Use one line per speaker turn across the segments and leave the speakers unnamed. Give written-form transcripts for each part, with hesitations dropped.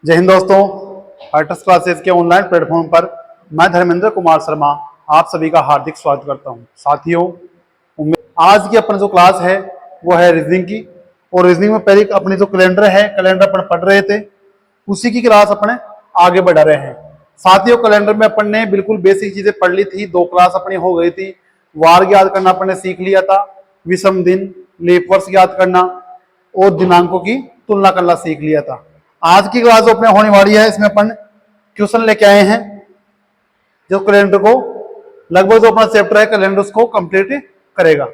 जय हिंद दोस्तों, artist classes के ऑनलाइन प्लेटफॉर्म पर मैं धर्मेंद्र कुमार शर्मा आप सभी का हार्दिक स्वागत करता हूं। साथियों, आज की अपन जो क्लास है वो है रीजनिंग की। और रीजनिंग में पहले अपने जो कैलेंडर है, कैलेंडर अपन पढ़ रहे थे, उसी की क्लास अपने आगे बढ़ा रहे हैं। साथियों, कैलेंडर में अपन ने बिल्कुल बेसिक चीजें पढ़ ली थी, 2 क्लास अपनी हो गई थी। वार याद करना अपन ने सीख लिया था, विषम दिन, लीप वर्ष याद करना और दिनांकों की तुलना करना सीख लिया था। आज की क्लास जो अपने होने वाली है, इसमें अपन क्वेश्चन लेके आए हैं जो कैलेंडर को लगभग जो अपना चैप्टर है कैलेंडर उसको कंप्लीट करेगा।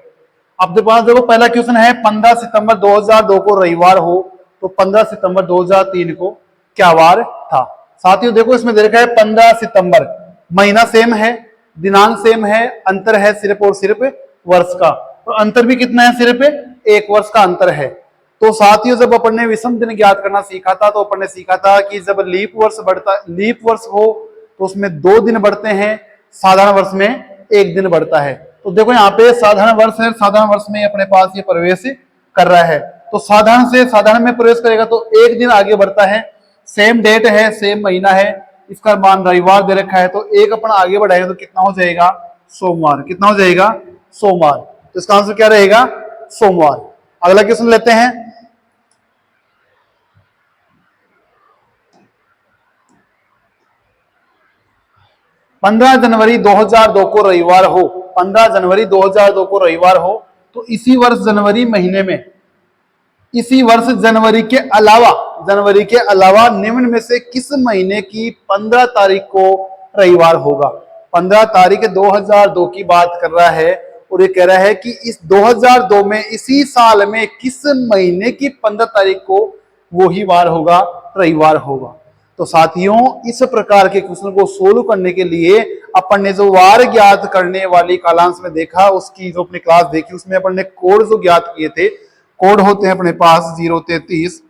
अब देखो पहला क्वेश्चन है, 15 सितंबर 2002 को रविवार हो तो 15 सितंबर 2003 को क्या वार था। साथियों देखो, इसमें दे रखा है 15 सितंबर, महीना सेम है, दिनांक सेम है, अंतर है सिर्फ और सिर्फ वर्ष का। और अंतर भी कितना है, सिर्फ 1 वर्ष का अंतर है। तो साथियों, जब अपन ने विषम दिन ज्ञात करना सीखा था तो अपन ने सीखा था कि जब लीप वर्ष हो तो उसमें 2 दिन बढ़ते हैं, साधारण वर्ष में 1 दिन बढ़ता है। तो देखो यहाँ पे साधारण वर्ष है, साधारण वर्ष में अपने पास ये प्रवेश कर रहा है। तो साधारण से साधारण में प्रवेश करेगा तो 1 दिन आगे बढ़ता है, सेम डेट है, सेम महीना है, इसका मान रविवार दे रखा है, तो 1 अपन आगे बढ़ाएंगे तो कितना हो जाएगा, सोमवार। कितना हो जाएगा, सोमवार। तो इसका आंसर क्या रहेगा, सोमवार। अगला क्वेश्चन लेते हैं, 15 जनवरी 2002 को रविवार हो, 15 जनवरी 2002 को रविवार हो तो इसी वर्ष जनवरी महीने में, इसी वर्ष जनवरी के अलावा निम्न में से किस महीने की 15 तारीख को रविवार होगा। 15 तारीख 2002 की बात कर रहा है और ये कह रहा है कि इस 2002 में, इसी साल में किस महीने की 15 तारीख को वो ही वार होगा, रविवार होगा। तो साथियों, इस प्रकार के क्वेश्चन को सोल्व करने के लिए अपन ने जो वार ज्ञात करने वाली कालांश में देखा, उसकी जो अपनी क्लास देखी, उसमें अपन ने कोड जो ज्ञात किए थे, कोड होते हैं अपने पास 033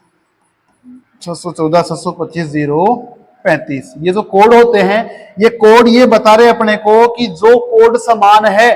614 725 035। ये जो कोड होते हैं, ये कोड ये बता रहे अपने को कि जो कोड समान है,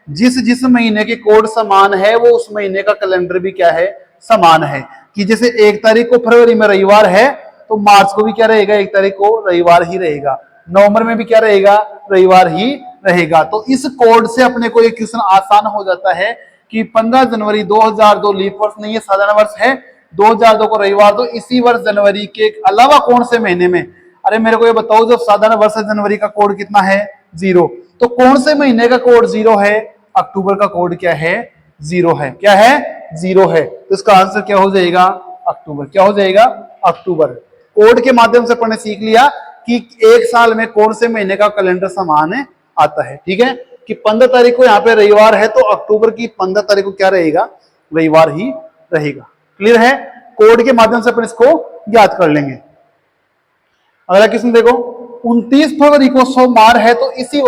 जिस महीने के कोड समान है, वो उस महीने का कैलेंडर भी क्या है, समान है। कि जैसे 1 तारीख को फरवरी में रविवार है तो मार्च को भी क्या रहेगा, 1 तारीख को रविवार ही रहेगा। नवंबर में भी क्या रहेगा, रविवार ही रहेगा। तो इस कोड से अपने को एक क्वेश्चन आसान हो जाता है कि 15 जनवरी 2002 लीप वर्ष नहीं है, साधारण वर्ष है, 2002 को रविवार, तो इसी वर्ष जनवरी के अलावा कौन से महीने में, अरे मेरे को ये बताओ, जब साधारण वर्ष है जनवरी का कोड कितना है, 0, तो कौन से महीने का कोड 0 है, अक्टूबर का कोड क्या है, 0 है। क्या है, 0 है। तो इसका आंसर क्या हो जाएगा, अक्टूबर। क्या हो जाएगा, अक्टूबर। कोड के माध्यम से अपन ने सीख लिया कि 1 साल में कौन से महीने का कैलेंडर समान आता है। ठीक है, कि 15 तारीख को यहाँ पे रविवार है तो अक्टूबर की 15 तारीख को क्या रहेगा, रविवार ही रहेगा। क्लियर है, कोड के माध्यम से अपन इसको ज्ञात कर लेंगे। अगला क्वेश्चन देखो, 29 फरवरी को सोमवार है तो इसी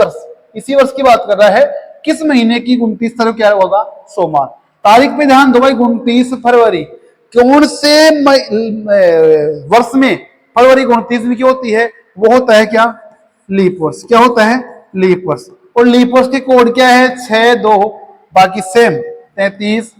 वर्ष की बात कर रहा है, किस महीने की 29 तारीख क्या होगा, सोमवार। तारीख पे ध्यान दो भाई, 29 फरवरी कौन से वर्ष में फरवरी 29वीं की होती है, वो होता है क्या, लीप वर्ष। क्या होता है, लीप वर्ष। और लीप वर्ष के कोड क्या है, 6-2, बाकी सेम 33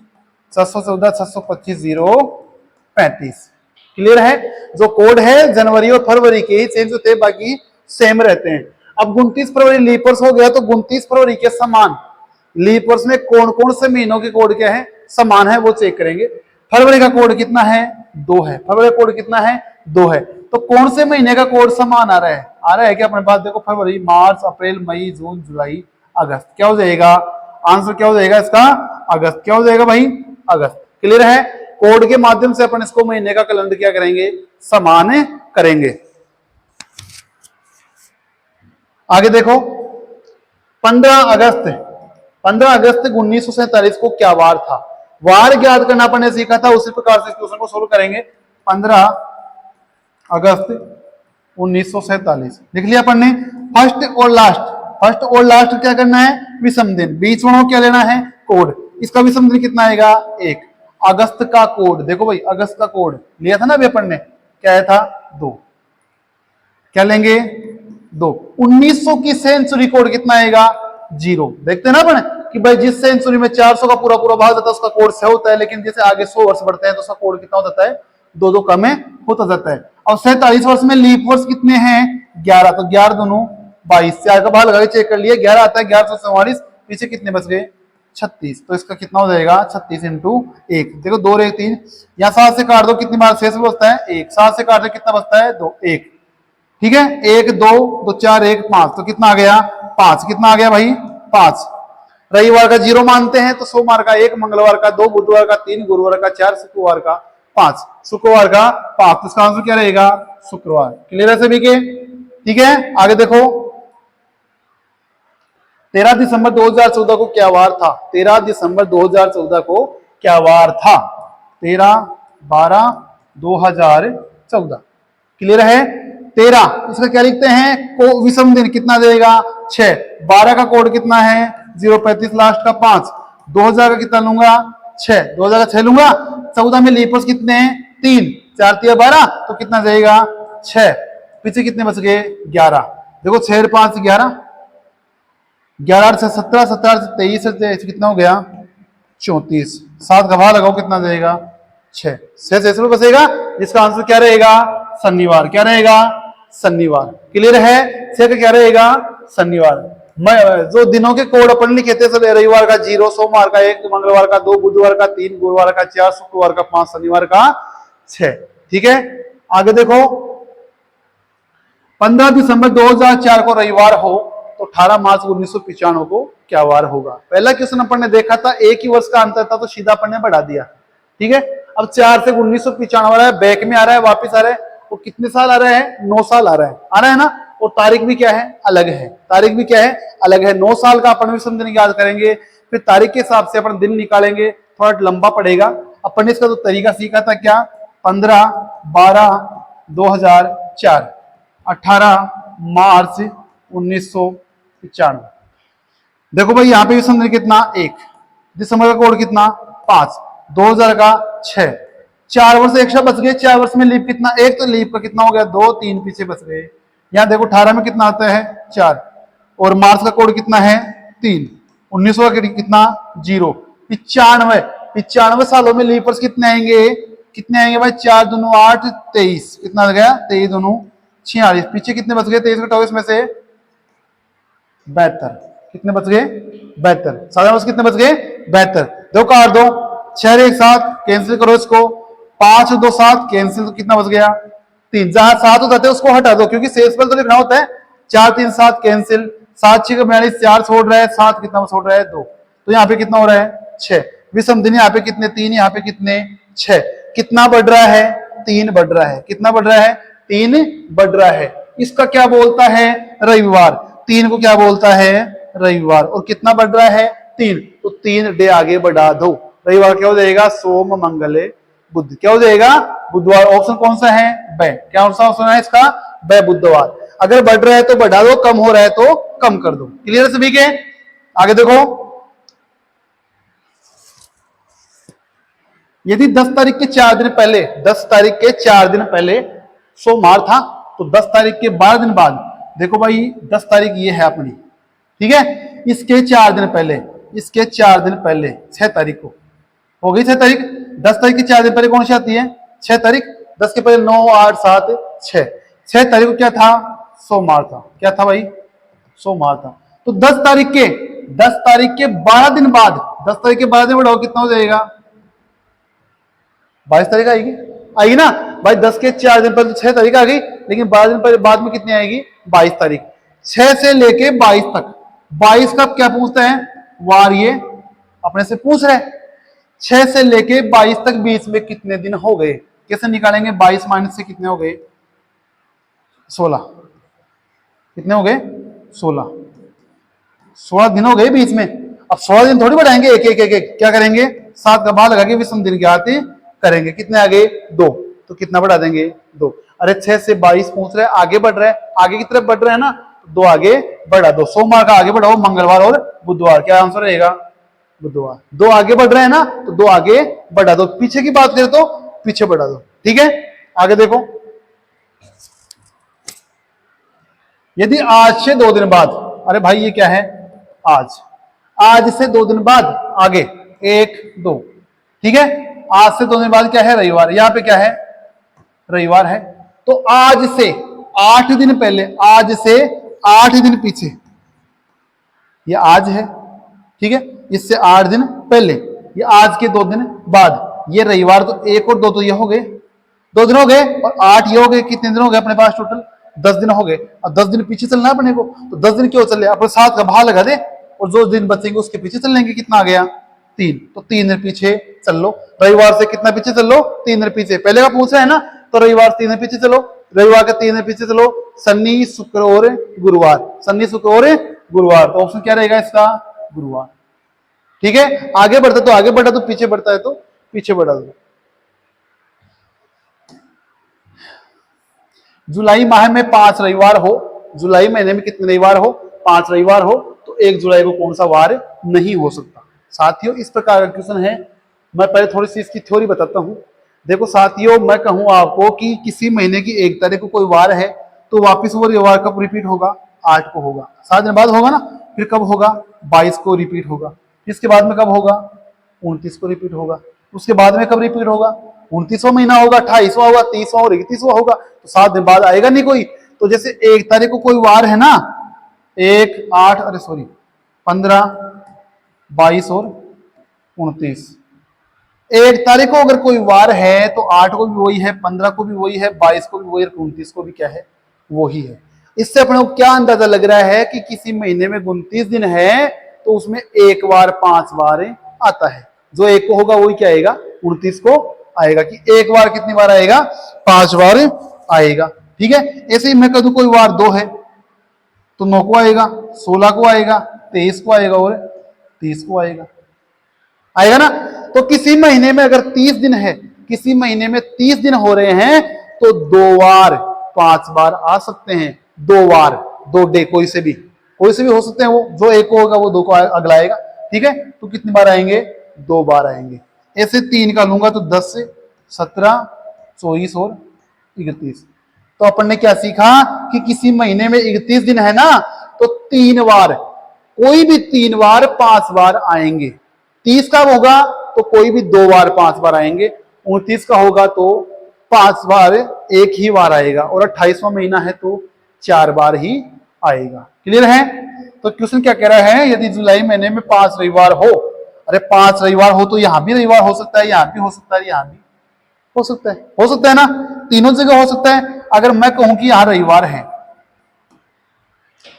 714 725 035। क्लियर है, जो कोड है जनवरी और फरवरी के ही चेंज होते हैं, बाकी सेम रहते हैं। अब 29 फरवरी लीप वर्ष हो गया तो 29 फरवरी के समान लीप वर्ष में कौन कौन से महीनों के कोड क्या है, समान है, वो चेक करेंगे। फरवरी का कोड कितना है, 2 है। फरवरी का कोड कितना है, 2 है। तो कौन से महीने का कोड समान आ रहा है क्या अपने पास, देखो फरवरी, मार्च, अप्रैल, मई, जून, जुलाई, अगस्त। क्या हो जाएगा, आंसर क्या हो जाएगा इसका, अगस्त। क्या हो जाएगा भाई, अगस्त। क्लियर है, कोड के माध्यम से अपन इसको महीने का कैलेंडर क्या करेंगे, समान करेंगे। आगे देखो, 15 अगस्त 1947 को क्या वार था। वार ज्ञात करना अपन ने सीखा था, उसी प्रकार से इस क्वेश्चन को सोल्व करेंगे। 15 अगस्त 1947 लिख लिया अपन ने। फर्स्ट और लास्ट क्या करना है, विषम दिन। बीच में क्या लेना है, कोड। इसका विषम दिन कितना आएगा, 1। अगस्त का कोड देखो भाई, अगस्त का कोड लिया था ना अभी अपन ने, क्या आया था, 2। क्या लेंगे, 2। 1900 की सेंचुरी कोड कितना आएगा, 0। देखते हैं ना अपन कि भाई जिस सेंचुरी में 400 का पूरा भाग जाता है उसका कोड 6 होता है, लेकिन जैसे आगे 100 वर्ष बढ़ते हैं तो उसका कोड कितना हो जाता है, 2 कम होता जाता है। और 47 वर्ष में लीप वर्ष कितने हैं? 11। तो 11 दोनों 22, 4 का बाहर लगा के चेक कर लिए, 11 आता है, 1144, पीछे कितने बच गए? 36। तो इसका कितना हो जाएगा? 36 इंटू 1। देखो 2 और 1 3, या 7 से काट दो, कितनी बार शेष बचता है? 1। 7 से काट दो, कितना बचता है? 2 1। ठीक है, 1 2 2 4 1 5, तो कितना आ गया? 5। कितना आ गया भाई? 5। रविवार का 0 मानते हैं तो सोमवार का 1, मंगलवार का 2, बुधवार का 3, गुरुवार का 4, शुक्रवार का 5, शुक्रवार का 5। तो इसका आंसर क्या रहेगा? शुक्रवार। क्लियर है सभी के? ठीक है, आगे देखो 13 दिसंबर 2014 को क्या वार था? 13 दिसंबर 2014 को क्या वार था? 13/12/2014। क्लियर है? 13 इसका क्या लिखते हैं? को विषम दिन कितना देगा? 6। 12 का कोड कितना है? 035 लास्ट का 5। 2000 का कितना लूंगा? 6। 2000 का 6 लूंगा। 14 में लीपर्स कितने हैं? 3। 4 3 12, तो कितना जाएगा? 6। पीछे कितने बच गए? 11। देखो 6 और 5 11, 11 से 17, 17 से 23, कितना हो गया? 34। 7 का भाग लगाओ, कितना जाएगा? 6। 6 से इसमें बचेगा, जिसका आंसर क्या रहेगा? शनिवार। क्या रहेगा? शनिवार। क्लियर है? 6 का क्या रहेगा? शनिवार। जो दिनों के कोड अपन लिखे थे सब, रविवार का 0, सोमवार का 1, मंगलवार का 2, बुधवार का 3, गुरुवार का 4, शुक्रवार का 5, शनिवार का 6। ठीक है, आगे देखो 15 दिसंबर 2004 को रविवार हो तो 18 मार्च 1995 को क्या वार होगा? पहला क्वेश्चन अपन ने देखा था, एक ही वर्ष का अंतर था तो सीधा अपन ने बढ़ा दिया। ठीक है, अब 4 से 1995 आ रहा है, बैक में आ रहा है, वापिस आ रहा है, वो कितने साल आ रहा है? 9 साल आ रहा है ना? और तारीख भी क्या है? अलग है। तारीख भी क्या है? अलग है। 9 साल का अपन विषम दिन याद करेंगे, फिर तारीख के हिसाब से अपन दिन निकालेंगे, थोड़ा लंबा पड़ेगा। अपन ने इसका तो तरीका सीखा था क्या? 15/12/2004, 18 मार्च 1995। देखो भाई यहाँ पे विषम दिन कितना? 1। दिसंबर का कोड कितना? 5। 2000 का 6। 4 वर्ष एक्स्ट्रा बच गए। 4 वर्ष में लीप कितना? 1। तो लीप का कितना हो गया? 2 3 पीछे बच गए। यहाँ देखो 18 में कितना आता है? 4। और मार्च का कोड कितना है? 3। 1900 का कितना? 0। 95 सालों में लीपर्स कितने आएंगे? कितने आएंगे भाई? 4 दूनो 8, 23। कितना आ गया? 23 दूनो 46। पीछे कितने बच गए? 23 24 में से 72। कितने बच गए? 72। साधारण वर्ष कितने बच गए? 72। दो काट दो, 6 एक साथ कैंसिल करो इसको, 5 2 7 कैंसिल, तो कितना बच गया? 3। जहां 7 हो जाते हैं उसको हटा दो, क्योंकि शेषफल तो लिखना होता है। 4 3 7 कैंसिल, 7 6 42, 4 छोड़ रहा है, 7 कितना छोड़ रहा है? 2। तो यहाँ पे कितना हो रहा है? 6। विषम दिन यहाँ पे कितने? 3। यहाँ पे कितने? 6। कितना बढ़ रहा है? 3 बढ़ रहा है। कितना बढ़ रहा है? 3 बढ़ रहा है। इसका क्या बोलता है? रविवार। 3 को क्या बोलता है? रविवार। और कितना बढ़ रहा है? 3। तो 3 डे आगे बढ़ा दो। रविवार क्या हो जाएगा? सोम मंगल बुध। क्या हो जाएगा? बुधवार। ऑप्शन कौन सा है? ब। क्या ऑप्शन है इसका? ब, बुधवार। अगर बढ़ रहा है तो बढ़ा दो, कम हो रहा है तो कम कर दो। क्लियर है सभी के? आगे देखो, यदि 10 तारीख के 4 दिन पहले, 10 तारीख के 4 दिन पहले सोमवार था, तो 10 तारीख के 12 दिन बाद, देखो भाई 10 तारीख ये है अपनी, ठीक है, इसके 4 दिन पहले, इसके 4 दिन पहले 6 तारीख को हो गई 6 तारीख। 10 तारीख के 4 दिन पहले कौन सी आती है? 6 तारीख। 10 के पहले 9 8 7 6। 6 तारीख को क्या था? सोमवार था। क्या था भाई? सोमवार था। तो 10 तारीख के 12 दिन बाद, 10 तारीख के 12 दिन बढ़ाओ, कितना हो जाएगा? 22 तारीख आएगी, आएगी ना भाई। 10 के 4 दिन पहले तो 6 तारीख आ गई, लेकिन 12 दिन पहले बाद में कितनी आएगी? 22 तारीख। 6 से लेके 22 तक, 22 का क्या पूछते हैं? वार। ये अपने से पूछ रहे। 6 से लेके 22 तक बीच में कितने दिन हो गए? कैसे निकालेंगे? 22 माइनस से कितने हो गए? 16। कितने हो गए? 16। 16 दिन हो गए बीच में। अब 16 दिन थोड़ी बढ़ाएंगे, एक एक एक एक क्या करेंगे? 7 का भाग लगा के विषम दिन की आती करेंगे। कितने आगे? 2। तो कितना बढ़ा देंगे? 2। अरे 6 से 22 पूछ रहे, आगे बढ़ रहे हैं, आगे की तरफ बढ़ रहे हैं ना, 2 आगे बढ़ा दो। सोमवार का आगे बढ़ाओ, मंगलवार और बुधवार। क्या आंसर रहेगा? बुधवार। 2 आगे बढ़ रहे हैं ना, तो 2 आगे बढ़ा दो। पीछे की बात करें तो पीछे बढ़ा दो। ठीक है, आगे देखो, यदि आज से 2 दिन बाद, अरे भाई ये क्या है? आज से 2 दिन बाद आगे 1 2, ठीक है, आज से 2 दिन बाद क्या है? रविवार। यहां पे क्या है? रविवार है। तो आज से 8 दिन पहले, आज से 8 दिन पीछे, ये आज है, ठीक है, इससे 8 दिन पहले, ये आज के 2 दिन बाद, ये रविवार, तो 1 और 2 तो ये हो गए, 2 दिन हो गए, और 8 ये हो गए, कितने दिन हो गए अपने पास टोटल? 10 दिन हो गए। अब 10 दिन पीछे चलना है अपने को, तो 10 दिन क्यों चले, अपने 7 का भाग लगा दे और जो दिन बचेंगे उसके पीछे चल लेंगे। कितना आ गया? 3। तो 3 दिन पीछे चल लो। रविवार से कितना पीछे चल लो? 3 दिन पीछे। पहले का पूछा है ना, तो रविवार 3 दिन पीछे चलो, रविवार के 3 दिन पीछे चलो, शनि शुक्र और गुरुवार, शनि शुक्र और गुरुवार। तो ऑप्शन क्या रहेगा इसका? गुरुवार। ठीक है, आगे बढ़ता तो आगे बढ़ा, तो पीछे बढ़ता है तो पीछे बढ़ा दो। जुलाई माह में 5 रविवार हो, जुलाई महीने में कितने रविवार हो? 5 रविवार हो, तो 1 जुलाई को कौन सा वार नहीं हो सकता? साथियों, इस प्रकार का क्वेश्चन है। मैं पहले थोड़ी सी इसकी थ्योरी बताता हूं। देखो साथियों, मैं कहूं आपको कि किसी महीने की 1 तारीख को कोई वार है, तो वापिस वो वार कब रिपीट होगा? 8 को होगा। 7 दिन बाद होगा ना, फिर कब होगा? 22 को रिपीट होगा। इसके बाद में कब होगा? 29 को रिपीट होगा। उसके बाद में कब रिपीट होगा? 29वां महीना होगा, 28वां होगा, 30वां और 31वां होगा। तो 7 दिन बाद आएगा नहीं कोई। तो जैसे 1 तारीख को कोई वार है ना, 1, 8, 15, 22 और 29। 1 तारीख को अगर कोई वार है तो 8 को भी वही है, 15 को भी वही है, 22 को भी वही है, 29 को भी क्या है? वही है। इससे अपने को क्या अंदाजा लग रहा है कि किसी महीने में 29 दिन है, तो उसमें 1 बार 5 बार आता है। जो 1 को होगा वही क्या आएगा? 29 को आएगा। कि 1 बार कितनी बार आएगा? 5 बार आएगा। ठीक है, ऐसे ही मैं कह दूं कोई वार 2 है, तो 9 को आएगा, 16 को आएगा, 23 को आएगा और 30 को आएगा। आएगा ना? तो किसी महीने में अगर 30 दिन है, किसी महीने में 30 दिन हो रहे हैं, तो 2 बार 5 बार आ सकते हैं। 2 बार, 2 डे, कोई से भी हो सकते हैं। वो जो 1 को होगा वो 2 को अगला आएगा। ठीक है, तो कितनी बार आएंगे? 2 बार आएंगे। ऐसे 3 का लूंगा तो 10 से 17, 24 और 31। तो अपन ने क्या सीखा कि किसी महीने में 31 दिन है ना, तो 3 बार, कोई भी 3 बार 5 बार आएंगे। 30 का होगा तो कोई भी 2 बार 5 बार आएंगे। 29 का होगा तो 5 बार 1 ही बार आएगा, और 28वां महीना है तो 4 बार ही आएगा। क्लियर है? तो क्वेश्चन क्या कह रहा है? यदि जुलाई महीने में 5 रविवार हो, अरे 5 रविवार हो तो यहां भी रविवार हो सकता है, यहां भी हो सकता है, यहां भी हो सकता है ना, तीनों जगह हो सकता है। अगर मैं कहूं कि यहां रविवार है,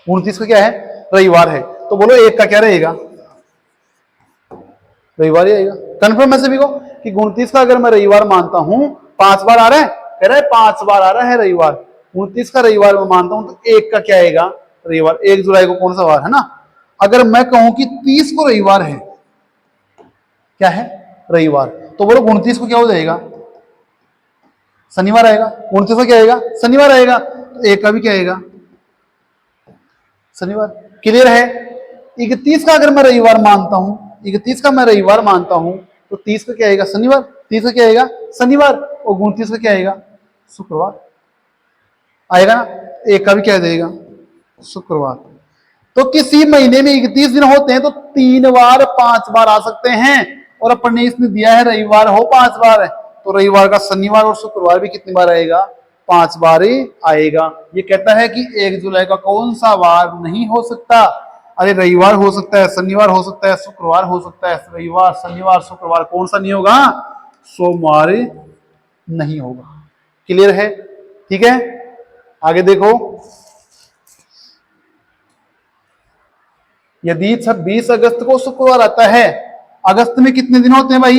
29 का क्या है? रविवार है, तो बोलो 1 का क्या रहेगा? रविवार ही आएगा। कंफर्म है सभी को कि 29 का अगर मैं रविवार मानता हूं, 5 बार आ रहा है, कह रहा है 5 बार आ रहा है रविवार, 29 का रविवार मैं मानता हूं, तो 1 का क्या आएगा? रविवार। 1 जुलाई को कौन सा वार है ना? अगर मैं कहूं कि 30 को रविवार है, क्या है? रविवार, तो बोलो 29 को क्या हो जाएगा? शनिवार आएगा। 29 का क्या आएगा? शनिवार आएगा। तो 1 का भी क्या आएगा? शनिवार। क्लियर है? 31 का अगर मैं रविवार मानता हूं, 31 का मैं रविवार मानता हूं, तो 30 का क्या आएगा? शनिवार। 30 का क्या आएगा? शनिवार। और 29 का क्या आएगा? शुक्रवार आएगा ना। 1 का भी क्या देगा? शुक्रवार। तो किसी महीने में 31 दिन होते हैं, तो 3 बार 5 बार आ सकते हैं। और अपन ने इसमें दिया है रविवार हो 5 बार है, तो रविवार का शनिवार और शुक्रवार भी कितनी बार आएगा? 5 बार ही आएगा। ये कहता है कि 1 जुलाई का कौन सा वार नहीं हो सकता? अरे रविवार हो सकता है, शनिवार हो सकता है, शुक्रवार हो सकता है। रविवार, शनिवार, शुक्रवार, कौन सा नहीं होगा? सोमवार नहीं होगा। क्लियर है? ठीक है, आगे देखो। यदि 26 अगस्त को शुक्रवार आता है, अगस्त में कितने दिन होते हैं भाई?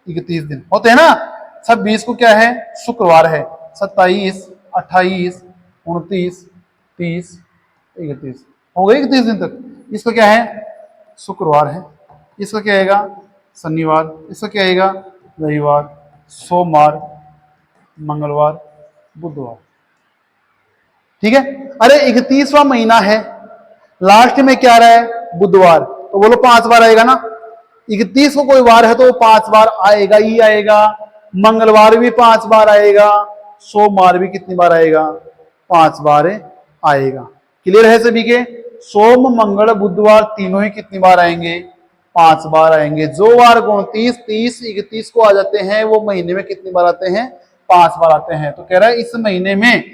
31 दिन होते हैं ना। 26 को क्या है? शुक्रवार है। 27, 28, 29, 30, 31 हो गए 31 दिन तक। इसका क्या है? शुक्रवार है। इसका क्या आएगा? शनिवार। इसका क्या आएगा? रविवार, सोमवार, मंगलवार, बुधवार। ठीक है। अरे 31वां महीना है, लास्ट में क्या रहा है? बुधवार, तो बोलो 5 बार आएगा ना। 31 को कोई वार है तो वो 5 बार आएगा ही आएगा। मंगलवार भी 5 बार आएगा, सोमवार भी कितनी बार आएगा? 5 बार आएगा। क्लियर है सभी के? सोम, मंगल, बुधवार तीनों ही कितनी बार आएंगे? 5 बार आएंगे। जो वार 29, 30, 31 को आ जाते हैं, वो महीने में कितनी बार आते हैं? 5 बार आते हैं। तो कह रहा है इस महीने में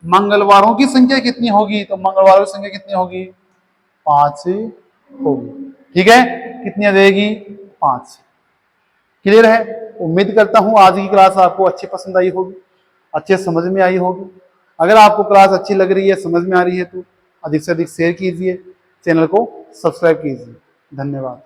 मंगलवारों की संख्या कितनी होगी, तो मंगलवारों की संख्या कितनी होगी, 5 होगी। ठीक है, कितनी आ जाएगी, 5। क्लियर है। उम्मीद करता हूं आज की क्लास आपको अच्छी पसंद आई होगी, अच्छे समझ में आई होगी। अगर आपको क्लास अच्छी लग रही है, समझ में आ रही है, तो अधिक से अधिक शेयर कीजिए, चैनल को सब्सक्राइब कीजिए। धन्यवाद।